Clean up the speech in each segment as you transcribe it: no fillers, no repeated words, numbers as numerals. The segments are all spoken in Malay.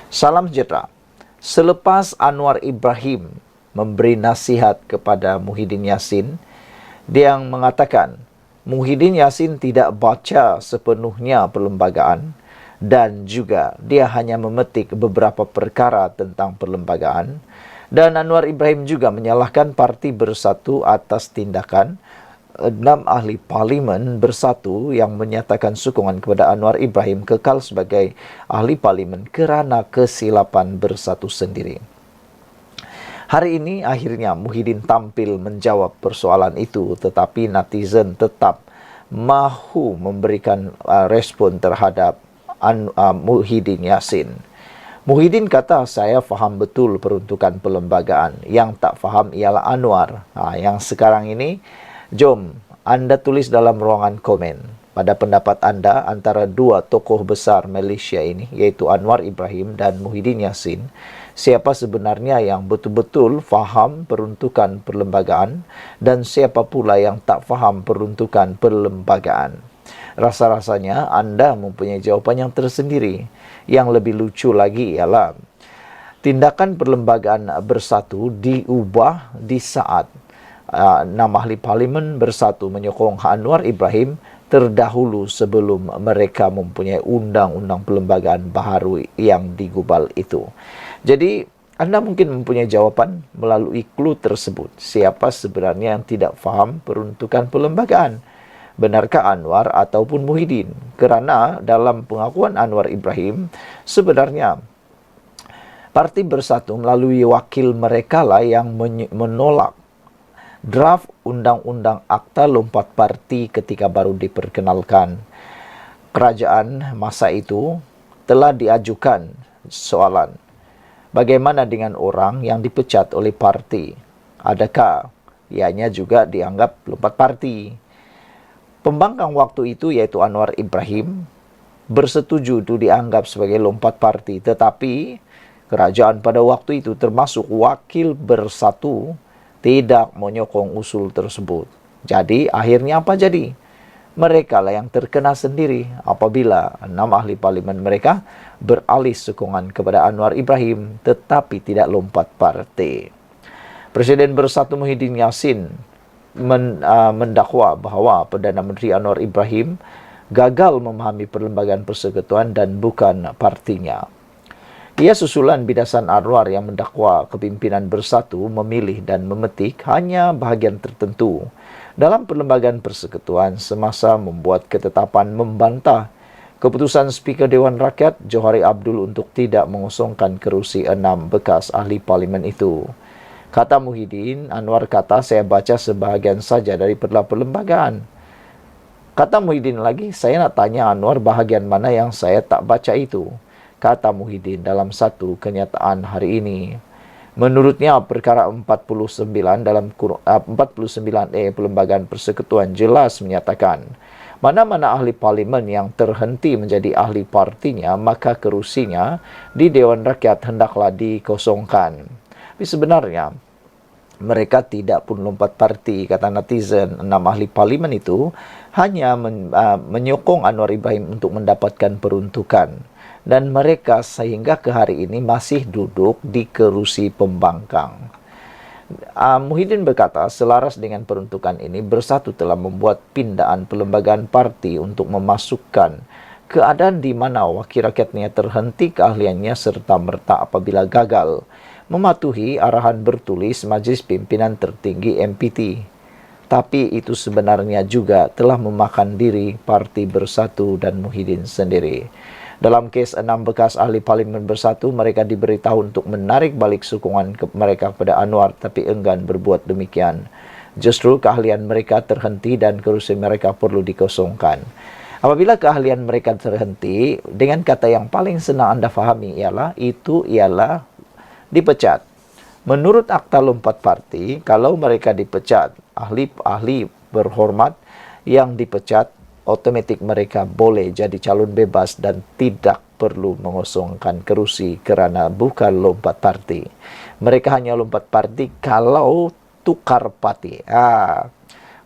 Salam sejahtera. Selepas Anwar Ibrahim memberi nasihat kepada Muhyiddin Yassin, dia yang mengatakan Muhyiddin Yassin tidak baca sepenuhnya perlembagaan dan juga dia hanya memetik beberapa perkara tentang perlembagaan, dan Anwar Ibrahim juga menyalahkan Parti Bersatu atas tindakan 6 ahli parlimen bersatu yang menyatakan sokongan kepada Anwar Ibrahim kekal sebagai ahli parlimen kerana kesilapan bersatu sendiri. Hari ini akhirnya Muhyiddin tampil menjawab persoalan itu, tetapi netizen tetap mahu memberikan respon terhadap Muhyiddin Yassin. Muhyiddin kata, saya faham betul peruntukan perlembagaan. Yang tak faham ialah Anwar. Yang sekarang ini, jom anda tulis dalam ruangan komen pada pendapat anda antara dua tokoh besar Malaysia ini, iaitu Anwar Ibrahim dan Muhyiddin Yassin. Siapa sebenarnya yang betul-betul faham peruntukan perlembagaan dan siapa pula yang tak faham peruntukan perlembagaan. Rasa-rasanya anda mempunyai jawapan yang tersendiri. Yang lebih lucu lagi ialah tindakan perlembagaan bersatu diubah di saat 6 ahli parlimen bersatu menyokong Anwar Ibrahim terdahulu sebelum mereka mempunyai undang-undang perlembagaan baharu yang digubal itu. Jadi, anda mungkin mempunyai jawapan melalui clue tersebut. Siapa sebenarnya yang tidak faham peruntukan perlembagaan? Benarkah Anwar ataupun Muhyiddin? Kerana dalam pengakuan Anwar Ibrahim, sebenarnya Parti Bersatu melalui wakil mereka lah yang menolak draft Undang-Undang Akta Lompat Parti ketika baru diperkenalkan. Kerajaan masa itu telah diajukan soalan, bagaimana dengan orang yang dipecat oleh parti? Adakah ianya juga dianggap lompat parti? Pembangkang waktu itu iaitu Anwar Ibrahim bersetuju itu dianggap sebagai lompat parti, tetapi kerajaan pada waktu itu termasuk wakil Bersatu tidak menyokong usul tersebut. Jadi akhirnya apa jadi? Mereka lah yang terkena sendiri apabila 6 ahli parlimen mereka beralih sokongan kepada Anwar Ibrahim tetapi tidak lompat parti. Presiden Bersatu Muhyiddin Yassin mendakwa bahawa Perdana Menteri Anwar Ibrahim gagal memahami perlembagaan persekutuan dan bukan partinya. Ia susulan bidasan Anwar yang mendakwa kepimpinan Bersatu memilih dan memetik hanya bahagian tertentu dalam perlembagaan persekutuan semasa membuat ketetapan membantah keputusan Speaker Dewan Rakyat Johari Abdul untuk tidak mengosongkan kerusi 6 bekas ahli parlimen itu. Kata Muhyiddin, Anwar kata saya baca sebahagian saja dari perlembagaan. Kata Muhyiddin lagi, saya nak tanya Anwar bahagian mana yang saya tak baca itu. Kata Muhyiddin dalam satu kenyataan hari ini. Menurutnya perkara 49 dalam 49A Perlembagaan Persekutuan jelas menyatakan mana-mana ahli parlimen yang terhenti menjadi ahli partinya maka kerusinya di Dewan Rakyat hendaklah dikosongkan. Tapi sebenarnya mereka tidak pun lompat parti, kata netizen. 6 ahli parlimen itu hanya menyokong Anwar Ibrahim untuk mendapatkan peruntukan. Dan mereka sehingga ke hari ini masih duduk di kerusi pembangkang. Muhyiddin berkata, selaras dengan peruntukan ini, Bersatu telah membuat pindaan perlembagaan parti untuk memasukkan keadaan di mana wakil rakyatnya terhenti keahliannya serta merta apabila gagal mematuhi arahan bertulis Majlis Pimpinan Tertinggi MPT. Tapi itu sebenarnya juga telah memakan diri Parti Bersatu dan Muhyiddin sendiri. Dalam kes 6 bekas ahli parlimen Bersatu, mereka diberitahu untuk menarik balik sokongan mereka kepada Anwar tapi enggan berbuat demikian. Justru keahlian mereka terhenti dan kerusi mereka perlu dikosongkan. Apabila keahlian mereka terhenti, dengan kata yang paling senang anda fahami ialah dipecat. Menurut Akta Lompat Parti, kalau mereka dipecat, ahli-ahli berhormat yang dipecat, otomatik mereka boleh jadi calon bebas dan tidak perlu mengosongkan kerusi kerana bukan lompat parti. Mereka hanya lompat parti kalau tukar parti.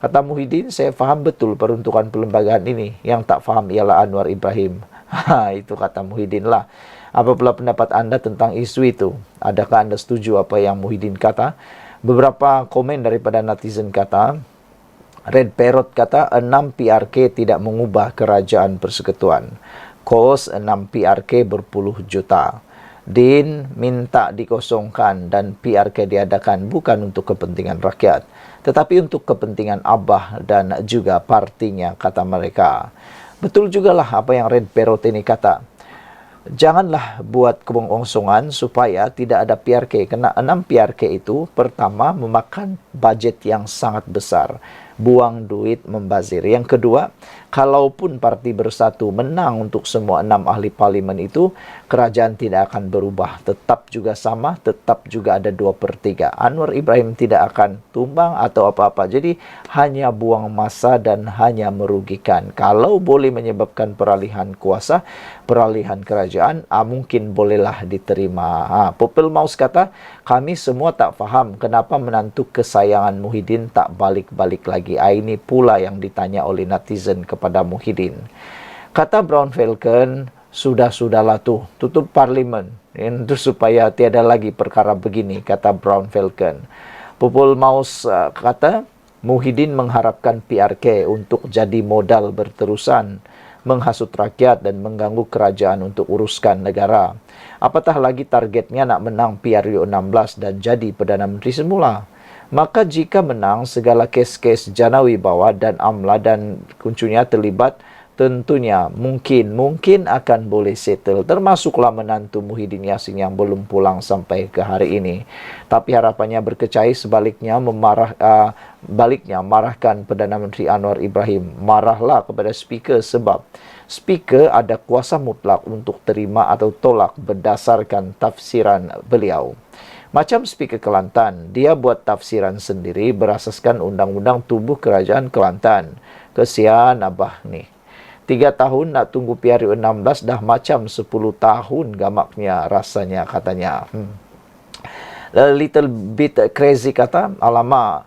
Kata Muhyiddin, saya faham betul peruntukan perlembagaan ini. Yang tak faham ialah Anwar Ibrahim. Itu kata Muhyiddin lah. Apa pula pendapat anda tentang isu itu? Adakah anda setuju apa yang Muhyiddin kata? Beberapa komen daripada netizen kata, Red Parrot kata 6 PRK tidak mengubah kerajaan persekutuan. Kos 6 PRK berpuluh juta. Din minta dikosongkan dan PRK diadakan bukan untuk kepentingan rakyat, tetapi untuk kepentingan Abah dan juga partinya, kata mereka. Betul jugalah apa yang Red Parrot ini kata. Janganlah buat kebongkosongan supaya tidak ada PRK. Kerana 6 PRK itu pertama memakan bajet yang sangat besar. Buang duit membazir. Yang kedua, kalaupun Parti Bersatu menang untuk semua 6 ahli parlimen itu, kerajaan tidak akan berubah. Tetap juga sama, tetap juga ada 2/3. Anwar Ibrahim tidak akan tumbang atau apa-apa. Jadi hanya buang masa dan hanya merugikan. Kalau boleh menyebabkan peralihan kuasa, peralihan kerajaan, mungkin bolehlah diterima. Popel Maus kata, kami semua tak faham kenapa menantu kesayangan Muhyiddin tak balik-balik lagi. Ini pula yang ditanya oleh netizen kepada Muhyiddin. Kata Brown Falcon, sudahlah tuh, tutup parlimen. Itu supaya tiada lagi perkara begini, kata Brown Falcon. Popel Maus kata, Muhyiddin mengharapkan PRK untuk jadi modal berterusan, menghasut rakyat dan mengganggu kerajaan untuk uruskan negara. Apatah lagi targetnya nak menang PRU 16 dan jadi Perdana Menteri semula. Maka jika menang, segala kes-kes jana wibawa dan amla dan kuncunya terlibat, tentunya mungkin akan boleh settle. Termasuklah menantu Muhyiddin Yassin yang belum pulang sampai ke hari ini. Tapi harapannya berkecai sebaliknya marahkan Perdana Menteri Anwar Ibrahim. Marahlah kepada speaker sebab speaker ada kuasa mutlak untuk terima atau tolak berdasarkan tafsiran beliau. Macam speaker Kelantan, dia buat tafsiran sendiri berasaskan undang-undang tubuh kerajaan Kelantan. Kesian Abah ni. 3 tahun nak tunggu PRU 16 dah macam 10 tahun gamaknya rasanya, katanya. A little bit crazy kata, alamak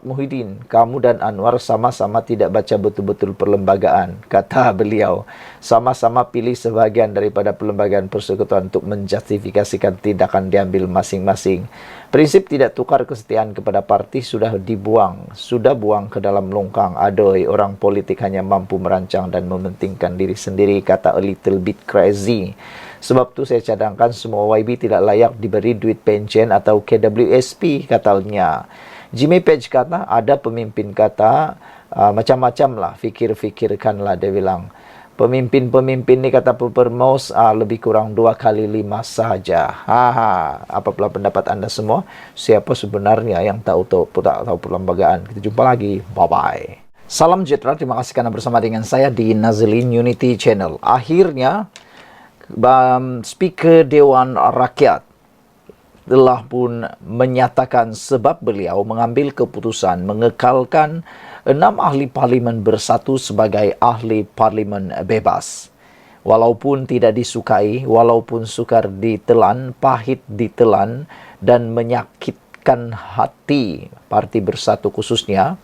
Muhyiddin, kamu dan Anwar sama-sama tidak baca betul-betul perlembagaan, kata beliau. Sama-sama pilih sebahagian daripada perlembagaan persekutuan untuk menjustifikasikan tindakan diambil masing-masing. Prinsip tidak tukar kesetiaan kepada parti sudah buang ke dalam longkang. Aduh, orang politik hanya mampu merancang dan mementingkan diri sendiri, kata a little bit crazy. Sebab tu saya cadangkan semua YB tidak layak diberi duit pension atau KWSP, katanya. Jimmy Page kata, ada pemimpin kata, macam-macam lah, fikir-fikirkanlah, dia bilang. Pemimpin-pemimpin ni, kata Permaus, lebih kurang 2 kali 5 sahaja. Apa pula pendapat anda semua? Siapa sebenarnya yang tak tahu perlembagaan? Kita jumpa lagi. Bye-bye. Salam sejahtera, terima kasih karena bersama dengan saya di Nazlin Unity Channel. Akhirnya, Speaker Dewan Rakyat telah pun menyatakan sebab beliau mengambil keputusan mengekalkan 6 ahli parlimen bersatu sebagai ahli parlimen bebas. Walaupun tidak disukai, walaupun sukar ditelan, pahit ditelan dan menyakitkan hati Parti Bersatu khususnya,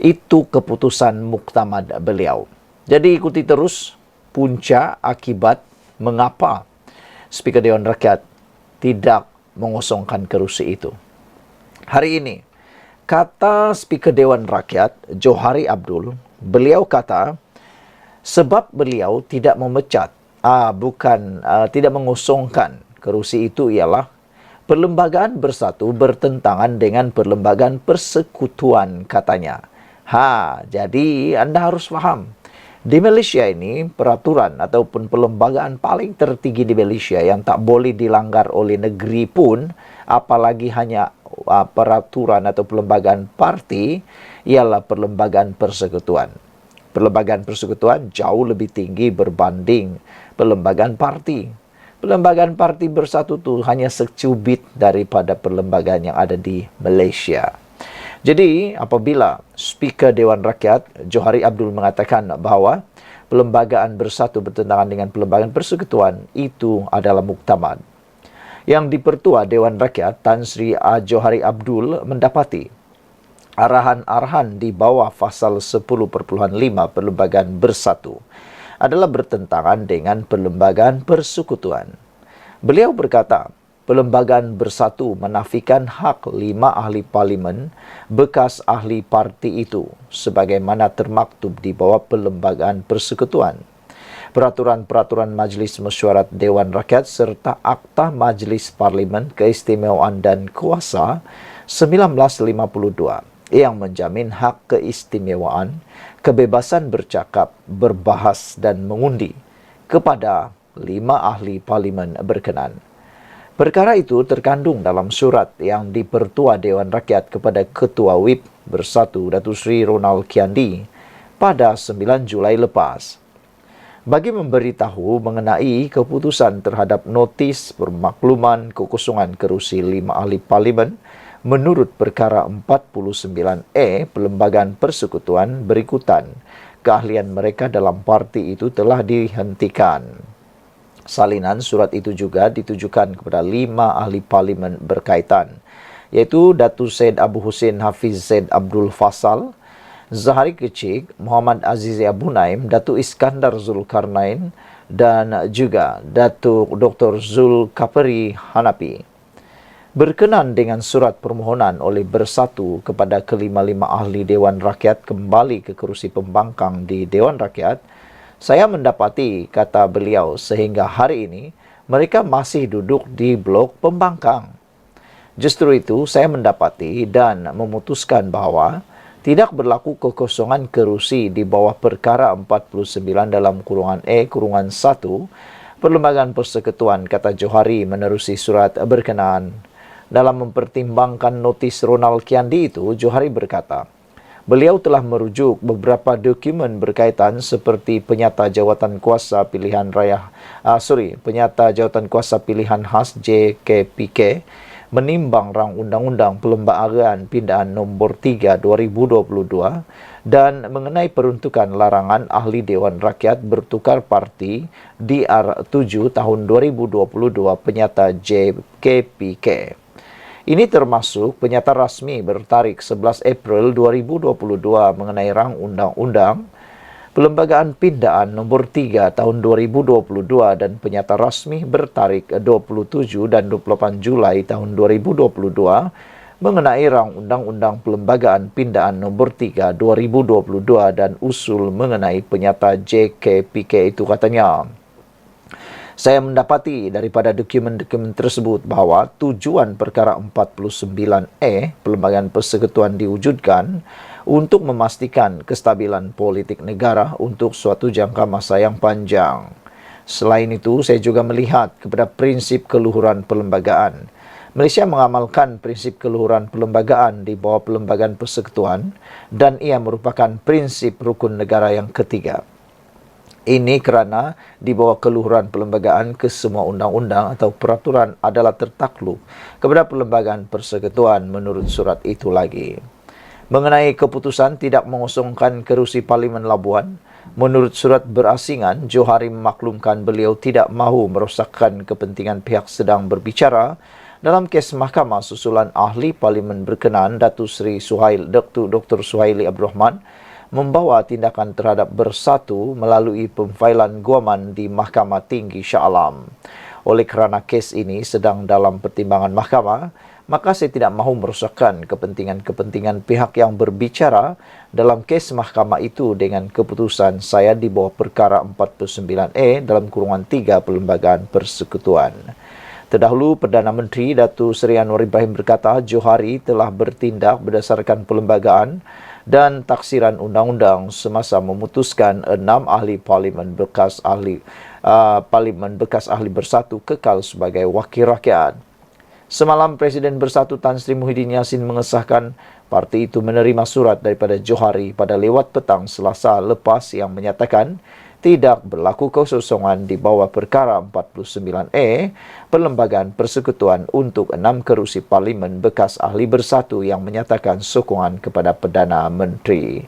itu keputusan muktamad beliau. Jadi ikuti terus punca akibat mengapa Speaker Dewan Rakyat tidak mengosongkan kerusi itu. Hari ini, kata Speaker Dewan Rakyat, Johari Abdul, beliau kata, sebab beliau tidak memecat, tidak mengosongkan kerusi itu ialah perlembagaan bersatu bertentangan dengan perlembagaan persekutuan, katanya. Jadi anda harus faham. Di Malaysia ini, peraturan ataupun perlembagaan paling tertinggi di Malaysia yang tak boleh dilanggar oleh negeri pun, apalagi hanya peraturan atau perlembagaan parti, ialah perlembagaan persekutuan. Perlembagaan persekutuan jauh lebih tinggi berbanding perlembagaan parti. Perlembagaan Parti Bersatu itu hanya secubit daripada perlembagaan yang ada di Malaysia. Jadi, apabila Speaker Dewan Rakyat, Johari Abdul, mengatakan bahawa perlembagaan bersatu bertentangan dengan perlembagaan persekutuan, itu adalah muktamad. Yang Dipertua Dewan Rakyat, Tan Sri Johari Abdul, mendapati arahan-arahan di bawah pasal 10.5 perlembagaan bersatu. adalah bertentangan dengan perlembagaan persekutuan. Beliau berkata, Perlembagaan Bersatu menafikan hak 5 ahli parlimen bekas ahli parti itu sebagaimana termaktub di bawah Perlembagaan Persekutuan. Peraturan-peraturan Majlis Mesyuarat Dewan Rakyat serta Akta Majlis Parlimen Keistimewaan dan Kuasa 1952 yang menjamin hak keistimewaan, kebebasan bercakap, berbahas dan mengundi kepada 5 ahli parlimen berkenan. Perkara itu terkandung dalam surat yang dipertua Dewan Rakyat kepada Ketua WIP Bersatu Datuk Seri Ronald Kiandi pada 9 Julai lepas. Bagi memberitahu mengenai keputusan terhadap notis permakluman kekosongan kerusi 5 ahli parlimen menurut perkara 49E Perlembagaan Persekutuan berikutan, keahlian mereka dalam parti itu telah dihentikan. Salinan surat itu juga ditujukan kepada 5 ahli parlimen berkaitan, iaitu Datuk Syed Abu Hussein Hafiz Zaid Abdul Fasal, Zahari Kecik, Muhammad Aziz Abu Naim, Datuk Iskandar Zulkarnain dan juga Datuk Dr. Zulkafli Hanafi. Berkenan dengan surat permohonan oleh Bersatu kepada kelima-lima ahli Dewan Rakyat kembali ke kerusi pembangkang di Dewan Rakyat, saya mendapati, kata beliau, sehingga hari ini mereka masih duduk di blok pembangkang. Justru itu saya mendapati dan memutuskan bahawa tidak berlaku kekosongan kerusi di bawah perkara 49 dalam kurungan E kurungan 1 Perlembagaan Persekutuan, kata Johari menerusi surat berkenaan. Dalam mempertimbangkan notis Ronald Kiandi itu, Johari berkata, beliau telah merujuk beberapa dokumen berkaitan seperti penyata jawatan kuasa pilihan penyata jawatan kuasa pilihan khas JKPK, menimbang rang Undang-Undang Perlembagaan Pindaan Nombor 3 2022 dan mengenai peruntukan larangan ahli Dewan Rakyat bertukar parti DR7 tahun 2022 penyata JKPK. Ini termasuk penyata rasmi bertarikh 11 April 2022 mengenai rang Undang-Undang Perlembagaan Pindaan Nombor 3 tahun 2022 dan penyata rasmi bertarikh 27 dan 28 Julai tahun 2022 mengenai rang Undang-Undang Perlembagaan Pindaan Nombor 3 2022 dan usul mengenai penyata JKPK itu, katanya. Saya mendapati daripada dokumen-dokumen tersebut bahawa tujuan perkara 49E Perlembagaan Persekutuan diwujudkan untuk memastikan kestabilan politik negara untuk suatu jangka masa yang panjang. Selain itu, saya juga melihat kepada prinsip keluhuran perlembagaan. Malaysia mengamalkan prinsip keluhuran perlembagaan di bawah Perlembagaan Persekutuan dan ia merupakan prinsip rukun negara yang ketiga. Ini kerana di bawah keluhuran perlembagaan kesemua undang-undang atau peraturan adalah tertakluk kepada Perlembagaan Persekutuan menurut surat itu lagi. Mengenai keputusan tidak mengosongkan kerusi Parlimen Labuan, menurut surat berasingan, Johari memaklumkan beliau tidak mahu merosakkan kepentingan pihak sedang berbicara dalam kes mahkamah susulan ahli Parlimen berkenan Datuk Seri Dr. Suhaili Abdul Rahman membawa tindakan terhadap Bersatu melalui pemfailan guaman di Mahkamah Tinggi Shah Alam. Oleh kerana kes ini sedang dalam pertimbangan mahkamah, maka saya tidak mahu merosakkan kepentingan-kepentingan pihak yang berbicara dalam kes mahkamah itu dengan keputusan saya di bawah perkara 49E dalam kurungan 3 Perlembagaan Persekutuan. Terdahulu, Perdana Menteri Datuk Seri Anwar Ibrahim berkata Johari telah bertindak berdasarkan perlembagaan dan taksiran undang-undang semasa memutuskan 6 ahli parlimen bekas ahli Bersatu kekal sebagai wakil rakyat. Semalam Presiden Bersatu Tan Sri Muhyiddin Yassin mengesahkan parti itu menerima surat daripada Johari pada lewat petang Selasa lepas yang menyatakan tidak berlaku kekosongan di bawah perkara 49E Perlembagaan Persekutuan untuk 6 kerusi parlimen bekas ahli Bersatu yang menyatakan sokongan kepada Perdana Menteri.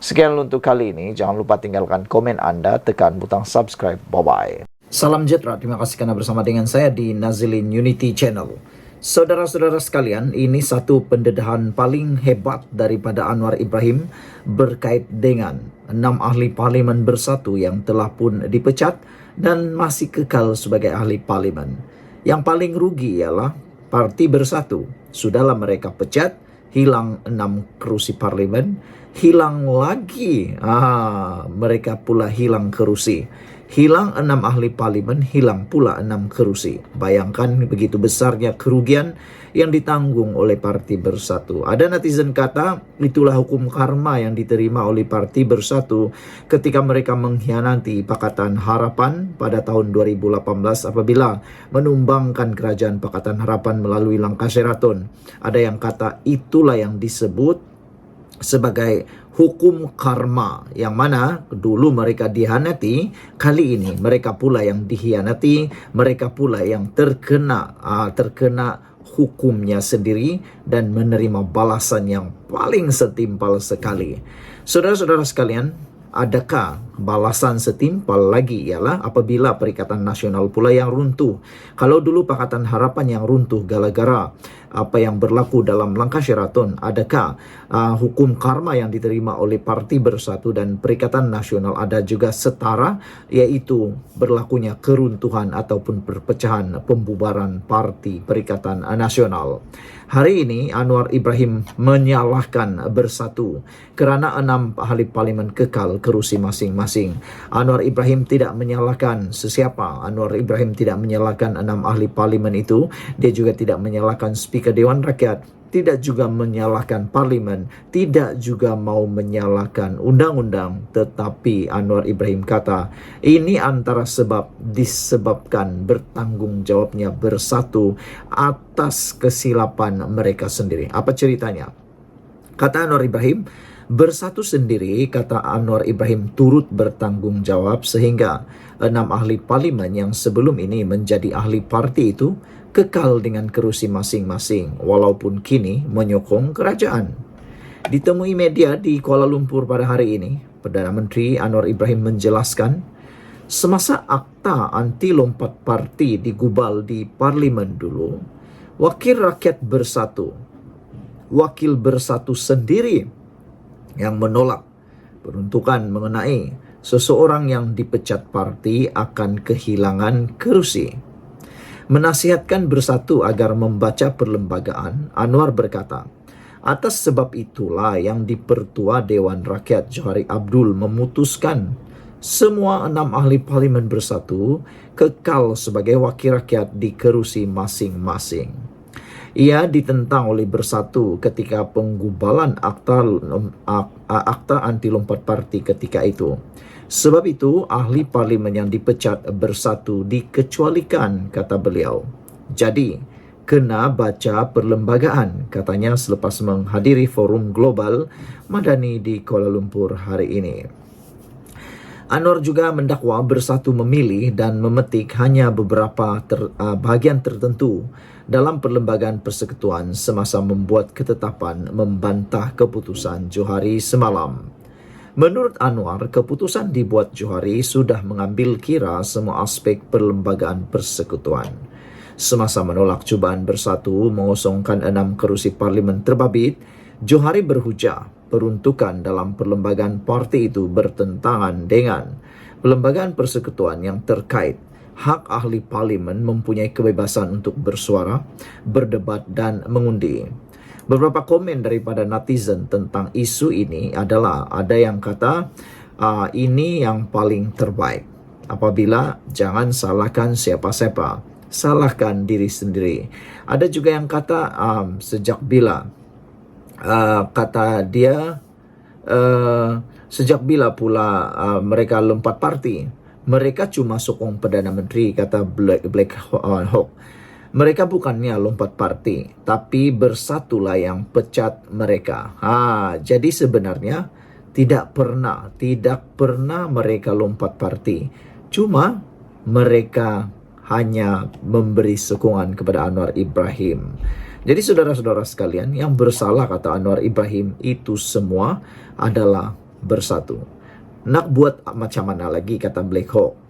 Sekian untuk kali ini. Jangan lupa tinggalkan komen anda, tekan butang subscribe. Bye-bye. Salam sejahtera. Terima kasih kerana bersama dengan saya di Nazilin Unity Channel. Saudara-saudara sekalian, ini satu pendedahan paling hebat daripada Anwar Ibrahim berkait dengan 6 ahli parlimen bersatu yang telah pun dipecat dan masih kekal sebagai ahli parlimen. Yang paling rugi ialah Parti Bersatu. Sudahlah mereka pecat, hilang 6 kerusi parlimen, hilang lagi mereka pula hilang kerusi. Hilang 6 ahli parlimen, hilang pula 6 kerusi. Bayangkan begitu besarnya kerugian yang ditanggung oleh Parti Bersatu. Ada netizen kata, itulah hukum karma yang diterima oleh Parti Bersatu ketika mereka mengkhianati Pakatan Harapan pada tahun 2018 apabila menumbangkan kerajaan Pakatan Harapan melalui langkah Sheraton. Ada yang kata itulah yang disebut sebagai hukum karma, yang mana dulu mereka dihianati, kali ini mereka pula yang dihianati, mereka pula yang terkena hukumnya sendiri dan menerima balasan yang paling setimpal sekali. Saudara-saudara sekalian, adakah balasan setimpal lagi ialah apabila Perikatan Nasional pula yang runtuh. Kalau dulu Pakatan Harapan yang runtuh gara-gara apa yang berlaku dalam langkah Sheraton, adakah hukum karma yang diterima oleh Parti Bersatu dan Perikatan Nasional ada juga setara, yaitu berlakunya keruntuhan ataupun perpecahan pembubaran Parti Perikatan Nasional. Hari ini Anwar Ibrahim menyalahkan Bersatu kerana 6 ahli parlimen kekal kerusi masing-masing. Anwar Ibrahim tidak menyalahkan sesiapa. Anwar Ibrahim tidak menyalahkan 6 ahli parlimen itu. Dia juga tidak menyalahkan Speaker Dewan Rakyat, tidak juga menyalahkan parlimen, tidak juga mau menyalahkan undang-undang. Tetapi Anwar Ibrahim kata, ini antara sebab disebabkan bertanggung jawabnya Bersatu atas kesilapan mereka sendiri. Apa ceritanya? Kata Anwar Ibrahim, Bersatu sendiri, kata Anwar Ibrahim, turut bertanggung jawab sehingga 6 ahli parlimen yang sebelum ini menjadi ahli parti itu kekal dengan kerusi masing-masing walaupun kini menyokong kerajaan. Ditemui media di Kuala Lumpur pada hari ini, Perdana Menteri Anwar Ibrahim menjelaskan, semasa akta anti lompat parti digubal di parlimen dulu, Wakil Bersatu sendiri yang menolak peruntukan mengenai seseorang yang dipecat parti akan kehilangan kerusi. Menasihatkan Bersatu agar membaca perlembagaan, Anwar berkata, atas sebab itulah yang Dipertua Dewan Rakyat Johari Abdul memutuskan semua 6 ahli parlimen Bersatu kekal sebagai wakil rakyat di kerusi masing-masing. Ia ditentang oleh Bersatu ketika penggubalan akta anti lompat parti ketika itu. Sebab itu, ahli parlimen yang dipecat Bersatu dikecualikan, kata beliau. Jadi, kena baca perlembagaan, katanya selepas menghadiri forum global Madani di Kuala Lumpur hari ini. Anwar juga mendakwa Bersatu memilih dan memetik hanya beberapa bahagian tertentu dalam perlembagaan persekutuan semasa membuat ketetapan membantah keputusan Johari semalam. Menurut Anwar, keputusan dibuat Johari sudah mengambil kira semua aspek perlembagaan persekutuan. Semasa menolak cubaan Bersatu mengosongkan 6 kerusi parlimen terbabit, Johari berhujah peruntukan dalam perlembagaan parti itu bertentangan dengan perlembagaan persekutuan yang terkait hak ahli parlimen mempunyai kebebasan untuk bersuara, berdebat dan mengundi. Beberapa komen daripada netizen tentang isu ini adalah ada yang kata ini yang paling terbaik. Apabila jangan salahkan siapa-siapa, salahkan diri sendiri. Ada juga yang kata sejak bila kata dia sejak bila pula mereka lompat parti. Mereka cuma sokong Perdana Menteri, kata Black Hawk. Mereka bukannya lompat parti, tapi Bersatulah yang pecat mereka. Jadi sebenarnya tidak pernah mereka lompat parti. Cuma mereka hanya memberi sokongan kepada Anwar Ibrahim. Jadi saudara-saudara sekalian, yang bersalah, kata Anwar Ibrahim, itu semua adalah Bersatu. Nak buat macam mana lagi, kata Black Hawk.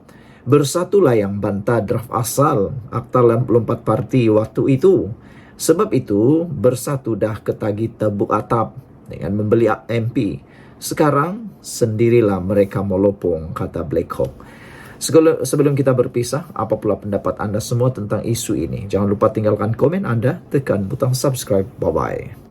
Bersatulah yang bantah draft asal akta lompat parti waktu itu. Sebab itu Bersatu dah ketagih tebuk atap dengan membeli MP Sekarang sendirilah mereka melopong, kata Black Hawk. Sebelum kita berpisah, apa pula pendapat Anda semua tentang isu ini? Jangan lupa tinggalkan komen Anda, tekan butang subscribe. Bye-bye.